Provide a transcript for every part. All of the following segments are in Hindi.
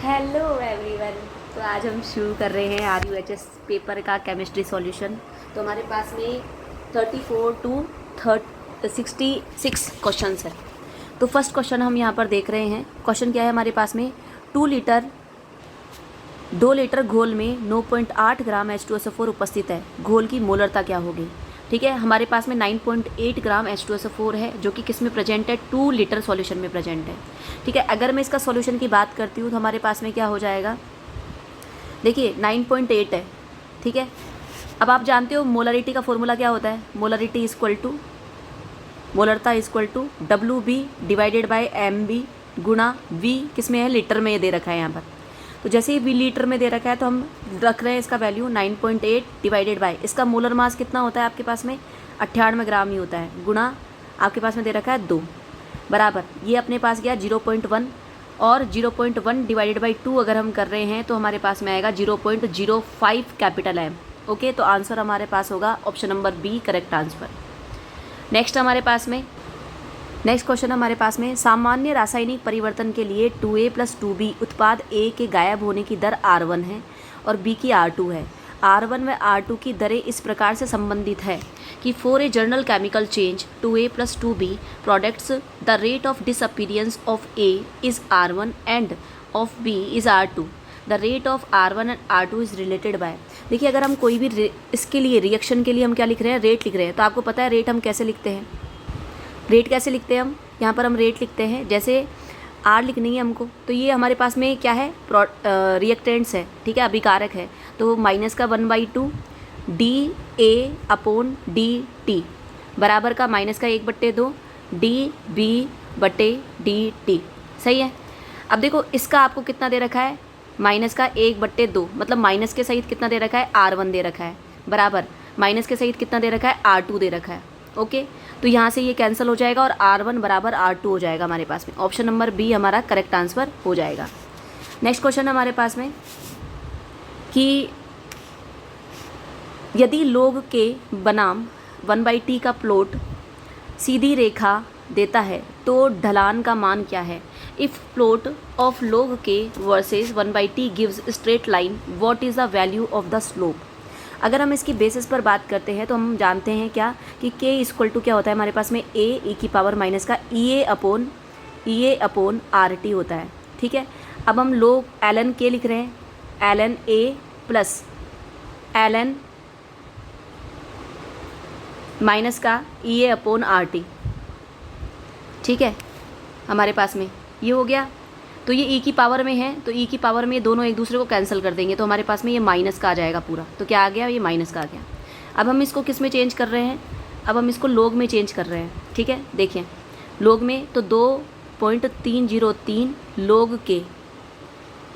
Hello everyone. तो आज हम शुरू कर रहे हैं RUHS पेपर का केमिस्ट्री सॉल्यूशन। तो हमारे पास में 34 टू 66 क्वेश्चंस है। तो फर्स्ट क्वेश्चन हम यहाँ पर देख रहे हैं। क्वेश्चन क्या है हमारे पास में, 2 लीटर घोल में 9.8 ग्राम H2SO4 उपस्थित है, घोल की मोलरता क्या होगी। ठीक है, हमारे पास में 9.8 ग्राम H2SO4 है जो कि किस में प्रेजेंट है, 2 लीटर सॉल्यूशन में प्रेजेंट है। ठीक है, अगर मैं इसका सॉल्यूशन की बात करती हूँ तो हमारे पास में क्या हो जाएगा, देखिए 9.8 है। ठीक है, अब आप जानते हो मोलरिटी का फॉर्मूला क्या होता है, मोलरता equal to WB divided by MB गुणा V किस में है, लीटर में दे रखा है यहाँ पर। तो जैसे ही V लीटर में दे रखा है तो हम रख रहे हैं इसका वैल्यू 9.8 डिवाइडेड बाय, इसका मोलर मास कितना होता है आपके पास में 98 ग्राम ही होता है, गुणा आपके पास में दे रखा है 2 बराबर, ये अपने पास गया 0.1 और 0.1 डिवाइडेड बाई 2 अगर हम कर रहे हैं तो हमारे पास में आएगा 0.05 कैपिटल M। ओके, तो आंसर हमारे पास होगा option number B correct answer. Next question हमारे पास में, सामान्य रासायनिक परिवर्तन के लिए 2A + 2B उत्पाद A के गायब होने की दर R1 है और B की R2 है। R1 व R2 की दरें इस प्रकार से संबंधित है कि for a general chemical change 2A + 2B products the rate of disappearance of A is R1 end of B is R2। The rate of R1 and R2 is related by. देखिए, अगर हम कोई भी इसके लिए रिएक्शन के लिए हम क्या लिख रहे हैं, रेट लिख रहे हैं, तो आपको पता है रेट हम कैसे लिखते हैं, रेट कैसे लिखते हैं हम, यहाँ पर हम रेट लिखते हैं, जैसे R लिखनी है हमको, तो ये हमारे पास में क्या है, रिएक्टेंट्स है। ठीक है, अभिकारक है, तो -1/2 DA/dt बराबर का -1/2 dB/dt। सही है। अब देखो इसका आपको कितना दे रखा है, -1/2, मतलब माइनस के सहित कितना दे रखा है, R1 दे रखा है, बराबर माइनस के सहित कितना दे रखा है, R2 दे रखा है। ओके, तो यहाँ से ये कैंसिल हो जाएगा और R1 बराबर R2 हो जाएगा हमारे पास में। ऑप्शन नंबर B हमारा करेक्ट आंसर हो जाएगा। नेक्स्ट क्वेश्चन हमारे पास में कि यदि log के बनाम 1/t का प्लॉट सीधी रेखा देता है तो ढलान का मान क्या है। If plot of log k versus 1/t gives straight line, what is the value of the slope. अगर हम इसकी बेसिस पर बात करते हैं तो हम जानते हैं क्या कि k इक्वल टू क्या होता है हमारे पास में, a e की पावर माइनस का EA/RT होता है। ठीक है, अब हम लोग ln k लिख रहे हैं, ln a plus ln minus का EA/RT। ठीक है, हमारे पास में ये हो गया, तो ये e की पावर में है, तो e की पावर में दोनों एक दूसरे को कैंसिल कर देंगे, तो हमारे पास में ये माइनस का आ जाएगा पूरा। तो क्या आ गया, ये माइनस का आ गया। अब हम इसको किस में चेंज कर रहे हैं, अब हम इसको log में चेंज कर रहे हैं। ठीक है, देखिए log में तो 2.303 log k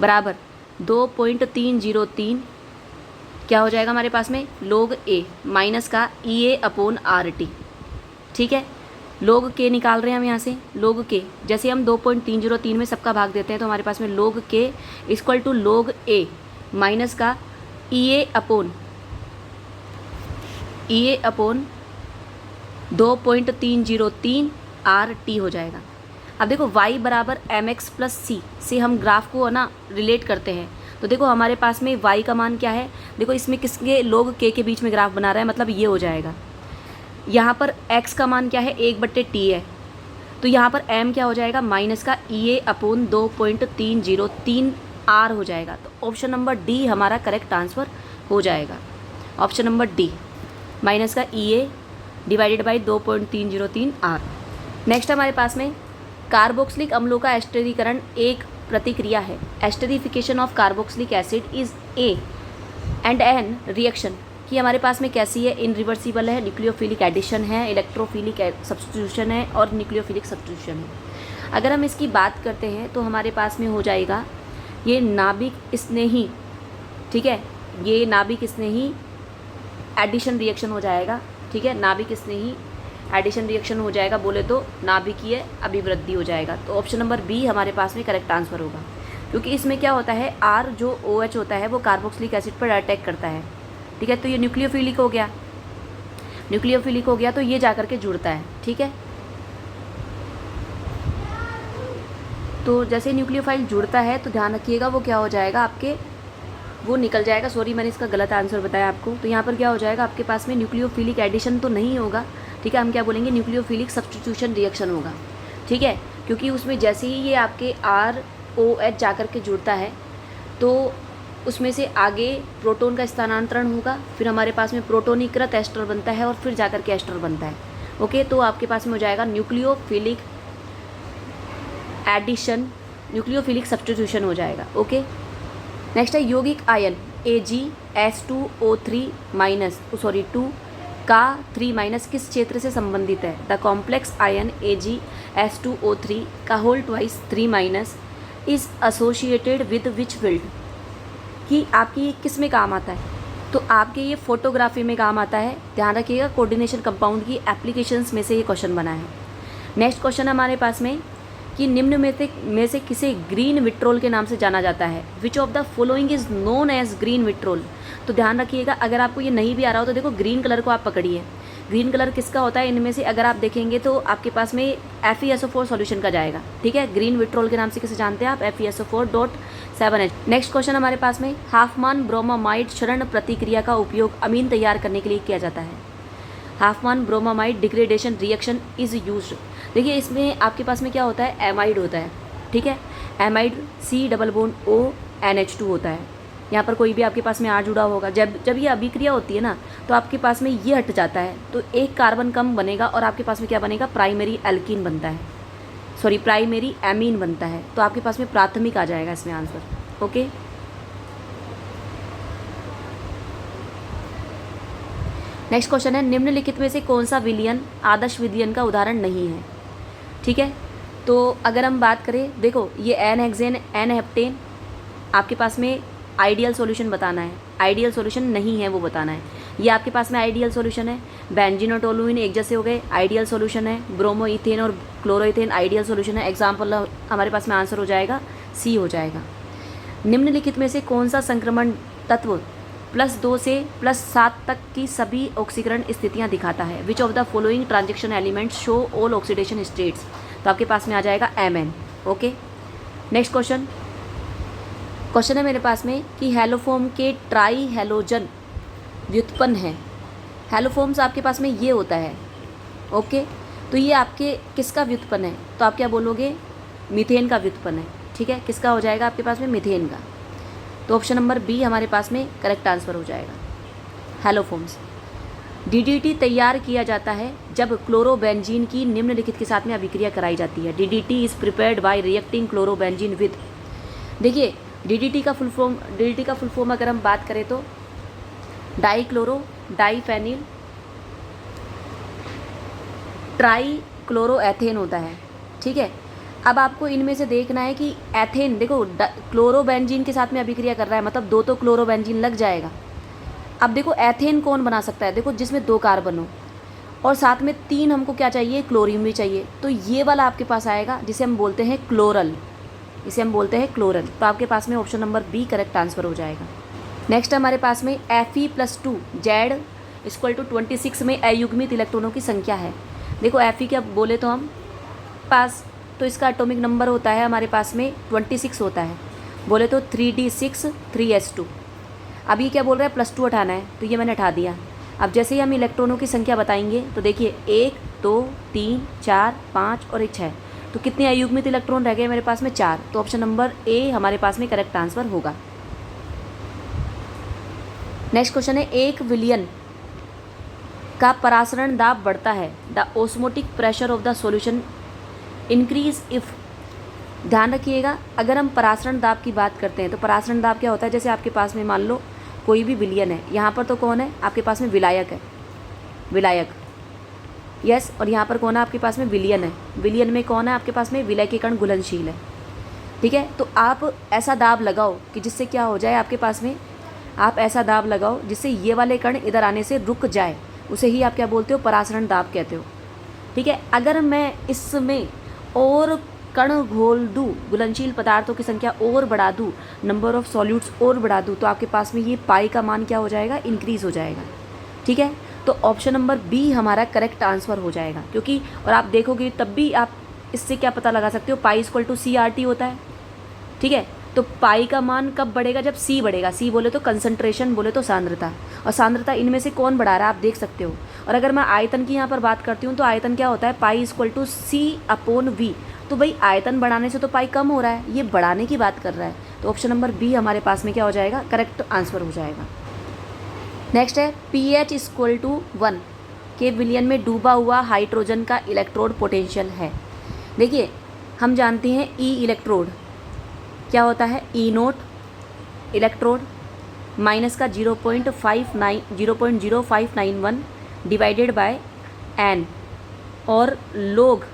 बराबर 2.303 क्या हो जाएगा हमारे पास में, log a माइनस का EA/RT। ठीक है, log k निकाल रहे हैं हम यहाँ से, log k जैसे हम 2.303 में सबका भाग देते हैं तो हमारे पास में log k equal to log a minus का EA/2.303 RT हो जाएगा। अब देखो y बराबर mx + c से हम ग्राफ को ना रिलेट करते हैं, तो देखो हमारे पास में y का मान क्या है, देखो इसमें किसके log k के बीच में ग्राफ बना रहा है, मतलब ये हो जाएगा। यहाँ पर x का मान क्या है, 1/t है, तो यहाँ पर m क्या हो जाएगा, माइनस का EA/2.303 R हो जाएगा। तो ऑप्शन नंबर D हमारा करेक्ट आंसर हो जाएगा। ऑप्शन नंबर D माइनस का EA/2.303 R। नेक्स्ट हमारे पास में, कार्बोक्सिलिक अम्लों का एस्टरीकरण एक प्रतिक्रिया है। Esterification of carboxylic acid is a and an reaction कि हमारे पास में कैसी है, इनरिवर्सिबल है, न्यूक्लियोफिलिक एडिशन है, इलेक्ट्रोफिलिक सब्स्टिट्यूशन है और न्यूक्लियोफिलिक सब्स्टिट्यूशन है। अगर हम इसकी बात करते हैं तो हमारे पास में हो जाएगा ये नाभिक स्नेही। ठीक है, ये नाभिक स्नेही एडिशन रिएक्शन हो जाएगा। ठीक है, नाभिक स्नेही एडिशन रिएक्शन हो जाएगा, बोले तो नाभिकीय अभिवृद्धि हो जाएगा। तो ऑप्शन नंबर B हमारे पास में करेक्ट आंसर होगा, क्योंकि इसमें क्या होता है, R जो OH होता है वो कार्बोक्सिलिक एसिड पर अटैक करता है। ठीक है, तो ये न्यूक्लियोफिलिक हो गया, तो ये जाकर के जुड़ता है। ठीक है, तो जैसे न्यूक्लियोफाइल जुड़ता है तो ध्यान रखिएगा वो क्या हो जाएगा आपके, वो निकल जाएगा। सॉरी मैंने इसका गलत आंसर बताया आपको। तो यहाँ पर क्या हो जाएगा आपके पास में न्यूक्लियोफिलिक एडिशन तो नहीं होगा, ठीक है, हम क्या बोलेंगे न्यूक्लियोफिलिक सब्स्टिट्यूशन रिएक्शन होगा, ठीक है, क्योंकि उसमें जैसे ही ये आपके ROH जा कर के जुड़ता है तो उसमें से आगे प्रोटॉन का स्थानांतरण होगा, फिर हमारे पास में प्रोटोनीकृत एस्टर बनता है और फिर जा कर के एस्टर बनता है। ओके, तो आपके पास में हो जाएगा न्यूक्लियोफिलिक एडिशन, न्यूक्लियोफिलिक सब्स्टिट्यूशन हो जाएगा। ओके, नेक्स्ट है यौगिक आयन Ag2O3 2 का 3 किस क्षेत्र से संबंधित है? द कॉम्प्लेक्स आयन Ag(H2O3) का whole twice 3 is associated with which field, कि आपकी ये किस में काम आता है? तो आपके ये फोटोग्राफी में काम आता है। ध्यान रखिएगा कोऑर्डिनेशन कंपाउंड की एप्लीकेशंस में से ये क्वेश्चन बना है। नेक्स्ट क्वेश्चन हमारे पास में कि निम्न में से किसे ग्रीन विट्रोल के नाम से जाना जाता है? Which of the following is known as green vitriol. तो ध्यान रखिएगा, अगर आपको ये नहीं भी आ रहा हो तो देखो ग्रीन कलर को आप पकड़िए। ग्रीन कलर किसका होता है? इनमें से अगर आप देखेंगे तो आपके पास में FeSO4 सॉल्यूशन का जाएगा, ठीक है। ग्रीन विट्रोल के नाम से किसे जानते हैं आप? FeSO4.7H। नेक्स्ट क्वेश्चन हमारे पास में हाफमान ब्रोमामाइड क्षरण प्रतिक्रिया का उपयोग अमीन तैयार करने के लिए किया जाता है। Hofmann bromamide degradation reaction is used. देखिए इसमें आपके पास में क्या होता है? एमाइड होता है, ठीक है। एमाइड C+O होता है। यहाँ पर कोई भी आपके पास में R जुड़ा होगा, जब ये अभिक्रिया होती है ना तो आपके पास में ये हट जाता है, तो एक कार्बन कम बनेगा और आपके पास में क्या बनेगा? प्राइमरी एल्कीन बनता है, सॉरी प्राइमरी एमीन बनता है। तो आपके पास में प्राथमिक आ जाएगा इसमें आंसर। ओके, नेक्स्ट क्वेश्चन है निम्नलिखित में से कौन सा विलयन आदर्श विलयन का उदाहरण नहीं है? ठीक है, तो अगर हम बात करें, देखो ये एन हेक्सेन एन हेप्टेन आपके पास में आइडियल सॉल्यूशन बताना है, आइडियल सॉल्यूशन नहीं है वो बताना है। ये आपके पास में आइडियल सॉल्यूशन है। बेंजीन और टोलुइन एक जैसे हो गए, आइडियल सॉल्यूशन है। ब्रोमो इथेन और क्लोरोइथेन आइडियल सॉल्यूशन है। एग्जाम्पल हमारे पास में आंसर हो जाएगा C हो जाएगा। निम्नलिखित में से कौन सा संक्रमण तत्व +2 से +7 तक की सभी ऑक्सीकरण स्थितियां दिखाता है? Which of the following transaction elements show all oxidation states. तो आपके पास में आ जाएगा Mn। ओके, नेक्स्ट क्वेश्चन है मेरे पास में कि हेलोफोम के ट्राई हेलोजन व्युत्पन्न है। हेलोफोम्स आपके पास में ये होता है। ओके, तो ये आपके किसका व्युत्पन्न है? तो आप क्या बोलोगे? मीथेन का व्युत्पन्न है, ठीक है। किसका हो जाएगा आपके पास में? मीथेन का। तो ऑप्शन नंबर B हमारे पास में करेक्ट आंसर हो जाएगा, हेलोफोम्स। DDT तैयार किया जाता है जब क्लोरोबेंजीन की निम्नलिखित के साथ में अभिक्रिया कराई जाती है। DDT is prepared by reacting chlorobenzene with. देखिए DDT का फुल फॉर्म अगर हम बात करें तो डाईक्लोरो डाईफेनिल ट्राईक्लोरोएथेन होता है, ठीक है। अब आपको इनमें से देखना है कि एथेन, देखो क्लोरोबेंजीन के साथ में अभिक्रिया कर रहा है, मतलब 2 तो क्लोरोबेंजीन लग जाएगा। अब देखो एथेन कौन बना सकता है? देखो जिसमें 2 कार्बन हो और साथ में 3 हमको क्या चाहिए? क्लोरीन भी चाहिए। तो ये वाला आपके पास आएगा जिसे हम बोलते हैं क्लोरल, इसे हम बोलते हैं क्लोरल। तो आपके पास में option number B correct answer हो जाएगा। नेक्स्ट हमारे पास में Fe+2 Z=26 में अयुग्मित इलेक्ट्रॉनों की संख्या है। देखो Fe क्या बोले तो हम पास, तो इसका एटॉमिक नंबर होता है हमारे पास में 26 होता है, बोले तो 3d6 3s2। अब ये क्या बोल रहा है? +2 हटाना है, तो ये मैंने हटा दिया। अब जैसे ही हम इलेक्ट्रॉनों की संख्या बताएंगे तो देखिए 1 2 3 4 5 और 1 6, तो कितने अयुग्मित इलेक्ट्रॉन रह गए मेरे पास में? 4। तो ऑप्शन नंबर A हमारे पास में करेक्ट आंसर होगा। नेक्स्ट क्वेश्चन है एक विलयन का परासरण दाब बढ़ता है। The osmotic pressure of the solution increase if. ध्यान रखिएगा, अगर हम परासरण दाब की बात करते हैं तो परासरण दाब क्या होता है? जैसे आपके पास में मान लो कोई भी विलयन है, यहाँ पर तो कौन है आपके पास में? विलायक है, विलायक, यस। और यहाँ पर कौन है आपके पास में? विलयन है। विलयन में कौन है आपके पास में? विलय के कण घुलनशील है, ठीक है। तो आप ऐसा दाब लगाओ कि जिससे क्या हो जाए आपके पास में, आप ऐसा दाब लगाओ जिससे ये वाले कण इधर आने से रुक जाए, उसे ही आप क्या बोलते हो? परासरण दाब कहते हो, ठीक है। अगर मैं इसमें और कण घोल दूँ, घुलनशील पदार्थों की संख्या और बढ़ा दूँ, नंबर ऑफ सॉल्यूट्स और बढ़ा दूँ, तो आपके पास में ये पाई का मान क्या हो जाएगा? इंक्रीज़ हो जाएगा, ठीक है। तो ऑप्शन नंबर B हमारा करेक्ट आंसर हो जाएगा, क्योंकि और आप देखोगे तब भी आप इससे क्या पता लगा सकते हो, pi equal to C R T होता है, ठीक है। तो पाई का मान कब बढ़ेगा, जब सी बढ़ेगा। सी बोले तो कंसंट्रेशन, बोले तो सांद्रता, और सांद्रता इनमें से कौन बढ़ा रहा है आप देख सकते हो। और अगर मैं आयतन की यहाँ पर बात करती हूँ तो आयतन क्या होता है, pi equal to C upon V. तो भाई आयतन बढ़ाने से तो पाई कम हो रहा है, ये बढ़ाने की बात कर रहा है। तो ऑप्शन नंबर बी हमारे पास में क्या हो जाएगा, करेक्ट आंसर हो जाएगा। नेक्स्ट है pH इक्वल टू 1 के विलियन में डूबा हुआ हाइड्रोजन का इलेक्ट्रोड पोटेंशियल है। देखिए हम जानते हैं ई इलेक्ट्रोड क्या होता है, ई नोट इलेक्ट्रोड माइनस का 0.0591 डिवाइडेड बाय एन और लोग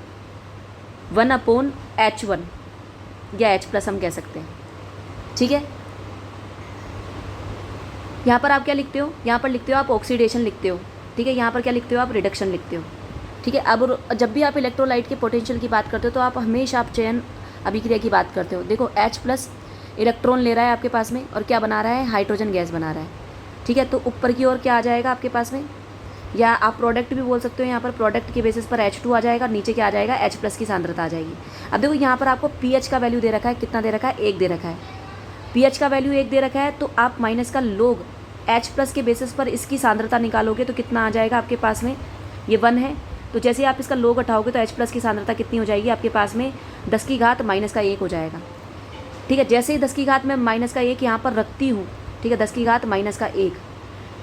1/H1 या H प्लस हम कह सकते हैं, ठीक है। यहाँ पर आप क्या लिखते हो, यहाँ पर लिखते हो आप ऑक्सीडेशन लिखते हो, ठीक है। यहाँ पर क्या लिखते हो आप, रिडक्शन लिखते हो, ठीक है। अब जब भी आप इलेक्ट्रोलाइट के पोटेंशियल की बात करते हो तो आप हमेशा आप चयन अभिक्रिया की बात करते हो। देखो H प्लस इलेक्ट्रॉन ले रहा है आपके पास में और क्या बना रहा है, हाइड्रोजन गैस बना रहा है, ठीक है। तो ऊपर की ओर क्या आ जाएगा आपके पास में, या आप प्रोडक्ट भी बोल सकते हो, यहाँ पर प्रोडक्ट के बेसिस पर H2 आ जाएगा, नीचे क्या आ जाएगा, H प्लस की सांद्रता आ जाएगी। अब देखो यहाँ पर आपको pH का वैल्यू दे रखा है, कितना दे रखा है, 1 दे रखा है। pH का वैल्यू 1 दे रखा है तो आप माइनस का लोग H प्लस के बेसिस पर इसकी सांद्रता निकालोगे तो कितना आ जाएगा आपके पास में, ये 1 है। तो जैसे ही आप इसका लोग उठाओगे तो H प्लस की सांद्रता कितनी हो जाएगी आपके पास में, 10 की घात -1 हो जाएगा, ठीक है। जैसे ही 10 की घात में -1 यहाँ पर रखती हूँ, ठीक है, 10 की घात -1,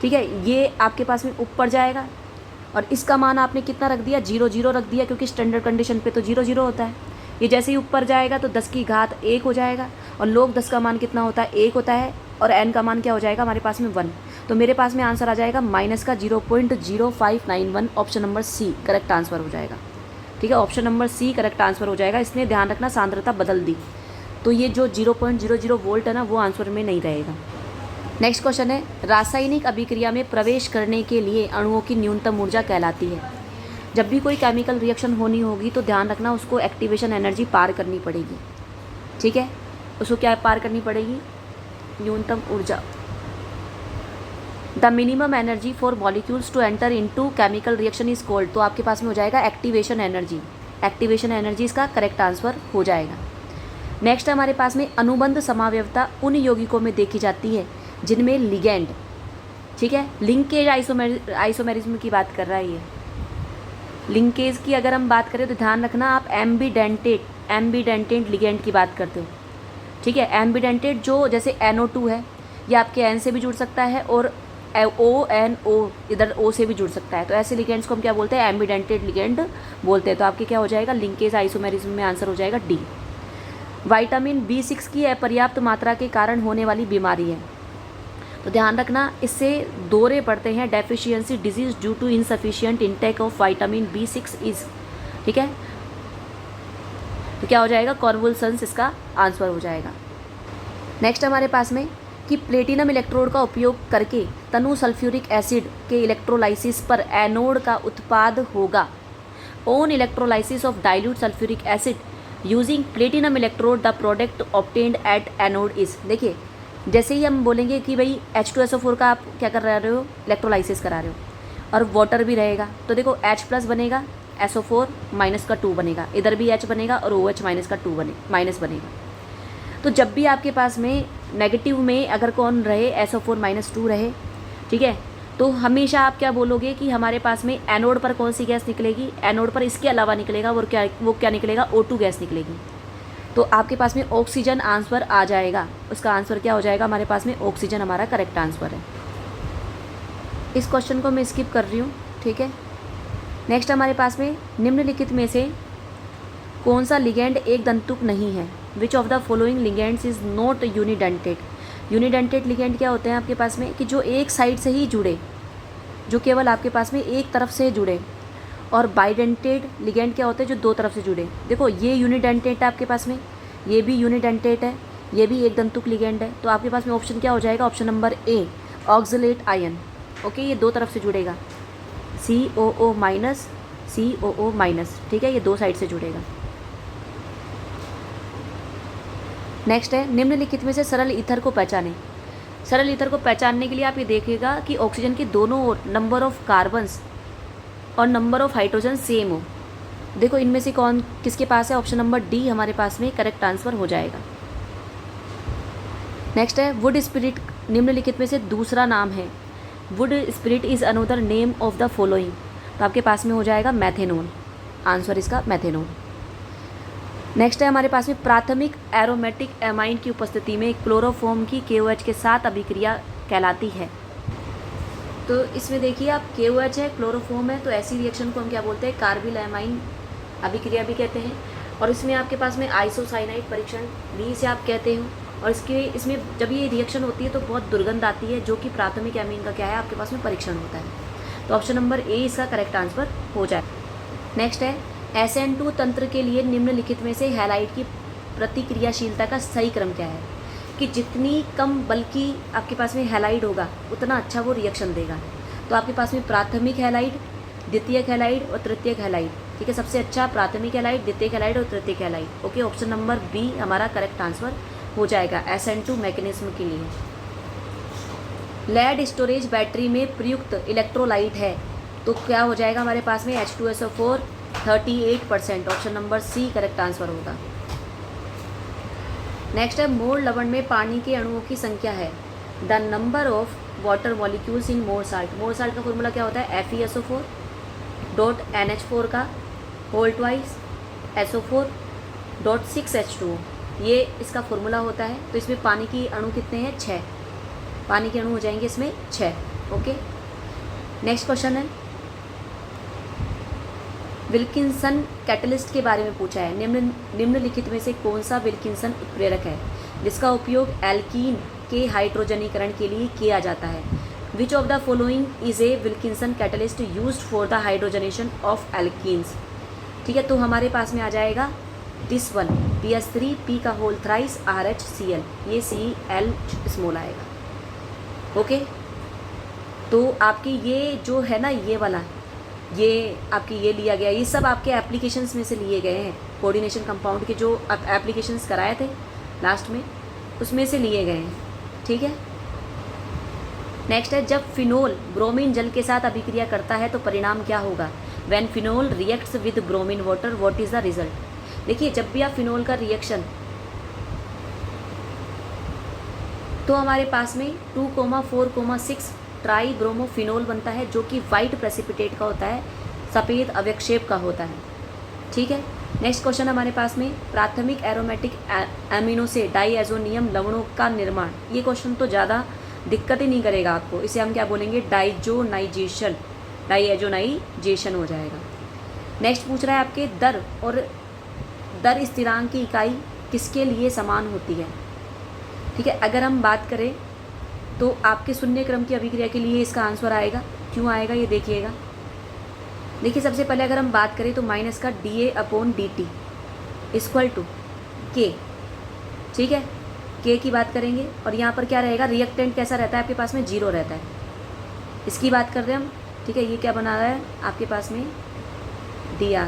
ठीक है, ये आपके पास में ऊपर जाएगा। और इसका मान आपने कितना रख दिया, 0 रख दिया, क्योंकि स्टैंडर्ड कंडीशन पे तो 0 होता है। ये जैसे ही ऊपर जाएगा तो 10 की घात 1 हो जाएगा, और लोग 10 का मान कितना होता है, 1 होता है, और n का मान क्या हो जाएगा हमारे पास में 1। तो मेरे पास में आंसर आ जाएगा माइनस का 0.0591, option number C correct answer हो जाएगा, ठीक है। Option number C correct answer हो जाएगा। इसने ध्यान रखना सांद्रता बदल दी, तो ये जो 0.00 वोल्ट है ना वो आंसर में नहीं रहेगा। नेक्स्ट क्वेश्चन है, रासायनिक अभिक्रिया में प्रवेश करने के लिए अणुओं की न्यूनतम ऊर्जा कहलाती है। जब भी कोई केमिकल रिएक्शन होनी होगी तो ध्यान रखना उसको एक्टिवेशन एनर्जी पार करनी पड़ेगी, ठीक है। उसको क्या पार करनी पड़ेगी, न्यूनतम ऊर्जा। The minimum energy for molecules to enter into chemical reaction is called. तो आपके पास में हो जाएगा एक्टिवेशन एनर्जी। एक्टिवेशन एनर्जी इसका करेक्ट आंसर हो जाएगा। नेक्स्ट हमारे पास में अनुबंध समावयवता उन यौगिकों में देखी जाती है जिनमें लिगेंड, ठीक है, लिंकेज आइसोमेरिज्म की बात कर रहा है ये। लिंकेज की अगर हम बात करें तो ध्यान रखना आप एम्बीडेंटेट लिगेंड की बात करते हो, ठीक है। एम्बीडेंटेट जो जैसे NO2 है, ये आपके N से भी जुड़ सकता है और ONO इधर O से भी जुड़ सकता है। तो ऐसे लिगेंड्स को हम क्या बोलते हैं, एम्बीडेंटेट लिगेंड बोलते हैं। तो आपके क्या हो जाएगा, लिंकेज आइसोमेरिज्म में आंसर हो जाएगा डी। विटामिन B6 की अपर्याप्त मात्रा के कारण होने वाली बीमारी है। तो ध्यान रखना इससे दौरे पड़ते हैं, deficiency disease due to insufficient intake of vitamin B6 is, ठीक है। तो क्या हो जाएगा, कॉन्वुल्सन्स इसका आंसर हो जाएगा। नेक्स्ट हमारे पास में कि प्लेटिनम इलेक्ट्रोड का उपयोग करके तनु सल्फ्यूरिक एसिड के इलेक्ट्रोलाइसिस पर एनोड का उत्पाद होगा। On electrolysis of dilute sulphuric acid using platinum electrode the product obtained at anode is. देखिए जैसे ही हम बोलेंगे कि भाई H2SO4 का आप क्या कर रहे हो, इलेक्ट्रोलाइसिस करा रहे हो, और वाटर भी रहेगा, तो देखो H प्लस बनेगा, SO4 माइनस का 2 बनेगा, इधर भी H बनेगा और OH माइनस का 2 माइनस बनेगा। तो जब भी आपके पास में नेगेटिव में अगर कौन रहे, SO4 माइनस 2 रहे, ठीक है, तो हमेशा आप क्या बोलोगे कि हमारे पास में एनोड पर कौन सी गैस निकलेगी, एनोड पर इसके अलावा निकलेगा वो क्या निकलेगा, O2 गैस निकलेगी। तो आपके पास में ऑक्सीजन आंसर आ जाएगा। उसका आंसर क्या हो जाएगा हमारे पास में, ऑक्सीजन हमारा करेक्ट आंसर है। इस क्वेश्चन को मैं स्किप कर रही हूँ, ठीक है। नेक्स्ट हमारे पास में निम्नलिखित में से कौन सा लिगेंड एक दंतुक नहीं है, which of the following ligands is not unidentate. Unidentate ligand क्या होते हैं आपके पास में, कि जो एक साइड से ही जुड़े, जो केवल आपके पास में एक तरफ से जुड़े। और बाइडेंटेड लिगेंड क्या होते हैं, जो दो तरफ से जुड़े। देखो ये यूनिडेंटेट है आपके पास में, ये भी यूनिडेंटेट है, ये भी एक दंतुक लिगेंड है। तो आपके पास में ऑप्शन क्या हो जाएगा, option number A oxalate ion. Okay, ये दो तरफ से जुड़ेगा, COO माइनस COO माइनस, ठीक है, ये दो साइड से जुड़ेगा। नेक्स्ट है निम्नलिखित में से सरल ईथर को पहचानें। सरल ईथर को पहचानने के लिए आप ये देखिएगा कि ऑक्सीजन के दोनों नंबर ऑफ कार्बन्स और नंबर ऑफ हाइड्रोजन सेम हो। देखो इनमें से कौन किसके पास है, ऑप्शन नंबर डी हमारे पास में करेक्ट आंसर हो जाएगा। नेक्स्ट है वुड स्पिरिट निम्नलिखित में से दूसरा नाम है। Would spirit is another name of the following, तो आपके पास में हो जाएगा मैथेनॉल, आंसर इसका मैथेनॉल। नेक्स्ट है हमारे पास में प्राथमिक एरोमेटिक एमाइन की उपस्थिति में क्लोरोफॉर्म की KOH के साथ अभिक्रिया कहलाती है। तो इसमें देखिए आप KOH है, क्लोरोफॉर्म है, तो ऐसी रिएक्शन को हम क्या बोलते हैं, कार्बिल एमाइन अभिक्रिया भी कहते हैं। और इसमें आपके पास में आइसोसाइनाइड परीक्षण भी इसे आप कहते हो। और इसमें जब ये रिएक्शन होती है तो बहुत दुर्गंध आती है, जो कि प्राथमिक एमीन का क्या है, आपके पास में परीक्षण होता है। तो ऑप्शन नंबर ए इसका करेक्ट आंसर हो जाए। नेक्स्ट है SN2 तंत्र के लिए निम्नलिखित में से हैलाइड की प्रतिक्रियाशीलता का सही क्रम क्या है, कि जितनी कम बल्कि आपके पास में हैलाइड होगा उतना अच्छा वो रिएक्शन देगा। तो आपके पास में प्राथमिक हैलाइड, द्वितीयक हैलाइड और तृतीयक हैलाइड, ठीक है, सबसे अच्छा प्राथमिक हैलाइड, द्वितीयक हैलाइड और तृतीयक halide. Okay, option number B हमारा करेक्ट आंसर हो जाएगा SN2 मैकेनिज्म के लिए। लेड स्टोरेज बैटरी में प्रयुक्त इलेक्ट्रोलाइट है, तो क्या हो जाएगा हमारे पास में H2SO4 38%, option number C correct answer होगा। नेक्स्ट है मोल लवण में पानी के अणुओं की संख्या है। The number of water molecules in mole salt, mole salt का फॉर्मूला क्या होता है, FeSO4 डॉट NH4 का whole twice SO4 dot 6H2O, ये इसका फॉर्मूला होता है। तो इसमें पानी की अणु कितने हैं, 6 पानी के अणु हो जाएंगे इसमें 6। ओके, नेक्स्ट क्वेश्चन है विल्किंसन कैटलिस्ट के बारे में पूछा है। निम्नलिखित में से कौन सा विल्किंसन उत्प्रेरक है जिसका उपयोग एल्कीन के हाइड्रोजनीकरण के लिए किया जाता है। Which of the following is a Wilkinson catalyst used for the hydrogenation of alkenes. ठीक है, तो हमारे पास में आ जाएगा दिस वन PS3 P का होल थ्राइस RHCl, ये Cl स्मॉल आएगा। ओके, तो आपकी ये जो है ना, ये वाला ये आपकी ये लिया गया, ये सब आपके एप्लीकेशंस में से लिए गए हैं। कोऑर्डिनेशन कंपाउंड के जो एप्लीकेशंस कराए थे लास्ट में, उसमें से लिए गए हैं। ठीक है, नेक्स्ट है जब फिनोल ब्रोमीन जल के साथ अभिक्रिया करता है तो परिणाम क्या होगा। When phenol reacts with bromine water what is the result. देखिए जब भी आप फिनोल का रिएक्शन, तो हमारे पास में 2,4,6 ट्राई ब्रोमोफिनोल बनता है, जो कि वाइट प्रेसिपिटेट का होता है, सफ़ेद अवक्षेप का होता है। ठीक है, नेक्स्ट क्वेश्चन हमारे पास में प्राथमिक एरोमेटिक एमिनो से डाईएजोनियम लवणों का निर्माण। ये क्वेश्चन तो ज़्यादा दिक्कत ही नहीं करेगा आपको, इसे हम क्या बोलेंगे, डाइजोनाइजेशन, डाईएजोनाइजेशन हो जाएगा। नेक्स्ट पूछ रहा है आपके दर और दर स्थिरांक की इकाई किसके लिए समान होती है। ठीक है, अगर हम बात करें तो आपके शून्य क्रम की अभिक्रिया के लिए इसका आंसर आएगा। क्यों आएगा ये देखिएगा। देखिए सबसे पहले अगर हम बात करें तो माइनस का dA/dt इक्वल टू K। ठीक है, K की बात करेंगे और यहाँ पर क्या रहेगा, रिएक्टेंट कैसा रहता है आपके पास में, 0 रहता है। इसकी बात कर रहे हैं हम। ठीक है, ये क्या बना रहा है आपके पास में dr,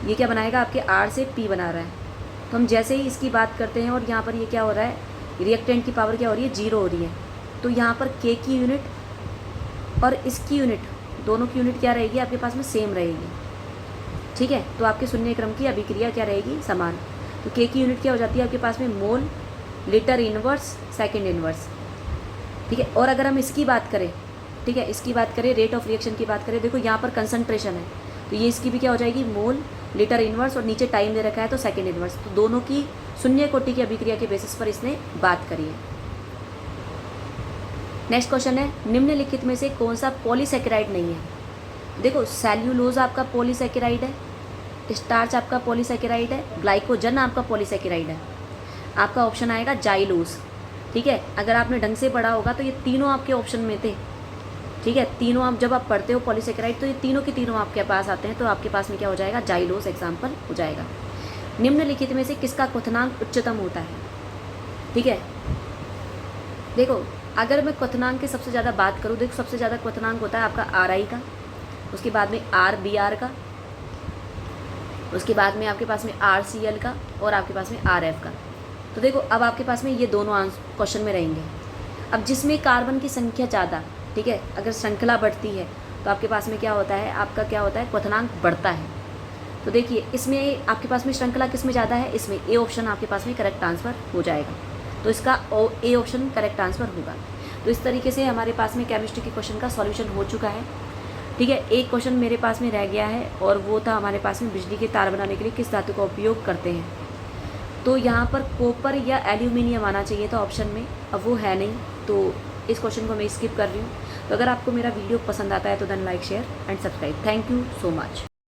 ये क्या बनाएगा आपके R से P बना रहा है। तो हम जैसे ही इसकी बात करते हैं और यहाँ पर ये क्या हो रहा है, रिएक्टेंट की पावर क्या हो रही है, 0 हो रही है। तो यहाँ पर K की यूनिट और इसकी यूनिट, दोनों की यूनिट क्या रहेगी आपके पास में, सेम रहेगी। ठीक है, तो आपके शून्य क्रम की अभिक्रिया क्या रहेगी, समान। तो K की यूनिट क्या हो जाती है आपके पास में, mole litre inverse second inverse. ठीक है, और अगर हम इसकी बात करें, ठीक है, इसकी बात करें, रेट ऑफ रिएक्शन की बात करें, देखो यहाँ पर कंसंट्रेशन है, तो ये इसकी भी क्या हो जाएगी, मोल लीटर इनवर्स, और नीचे टाइम दे रखा है तो सेकंड इनवर्स। तो दोनों की शून्य कोटि की अभिक्रिया के बेसिस पर इसने बात करी है। नेक्स्ट क्वेश्चन है निम्नलिखित में से कौन सा पॉलीसेकेराइड नहीं है। देखो सेल्यूलोज आपका पॉलीसेकेराइड है, स्टार्च आपका पॉलीसेकेराइड है, ग्लाइकोजन आपका पॉलीसेकेराइड है। आपका ऑप्शन आएगा जाइलोज। ठीक है, अगर आपने ढंग से पढ़ा होगा तो ये तीनों आपके ऑप्शन में थे। ठीक है, तीनों आप जब आप पढ़ते हो पॉलीसेकेराइड तो ये तीनों के तीनों आपके पास आते हैं, तो आपके पास में क्या हो जाएगा, जाइलोज एग्जाम्पल हो जाएगा। निम्नलिखित में से किसका क्वथनांक उच्चतम होता है। ठीक है, देखो अगर मैं क्वथनांक की सबसे ज़्यादा बात करूँ, देखो सबसे ज़्यादा क्वथनांक होता है आपका RI का, उसके बाद में RBr का, उसके बाद में आपके पास में RCl का, और आपके पास में RF का। तो देखो अब आपके पास में ये दोनों क्वेश्चन में रहेंगे। अब जिसमें कार्बन की संख्या ज़्यादा, ठीक है, अगर श्रृंखला बढ़ती है तो आपके पास में क्या होता है, आपका क्या होता है, क्वथनांक बढ़ता है। तो देखिए इसमें आपके पास में श्रृंखला किस में ज़्यादा है, इसमें ए ऑप्शन आपके पास में करेक्ट आंसर हो जाएगा। तो इसका ए ऑप्शन करेक्ट आंसर होगा। तो इस तरीके से हमारे पास में केमिस्ट्री के क्वेश्चन का सॉल्यूशन हो चुका है। ठीक है, एक क्वेश्चन मेरे पास में रह गया है और वो था हमारे पास में बिजली के तार बनाने के लिए किस धातु का उपयोग करते हैं। तो यहाँ पर कॉपर या एल्यूमिनियम आना चाहिए था ऑप्शन में, अब वो है नहीं, तो इस क्वेश्चन को मैं स्किप कर रही हूँ। तो अगर आपको मेरा वीडियो पसंद आता है तो then like share and subscribe. Thank you so much.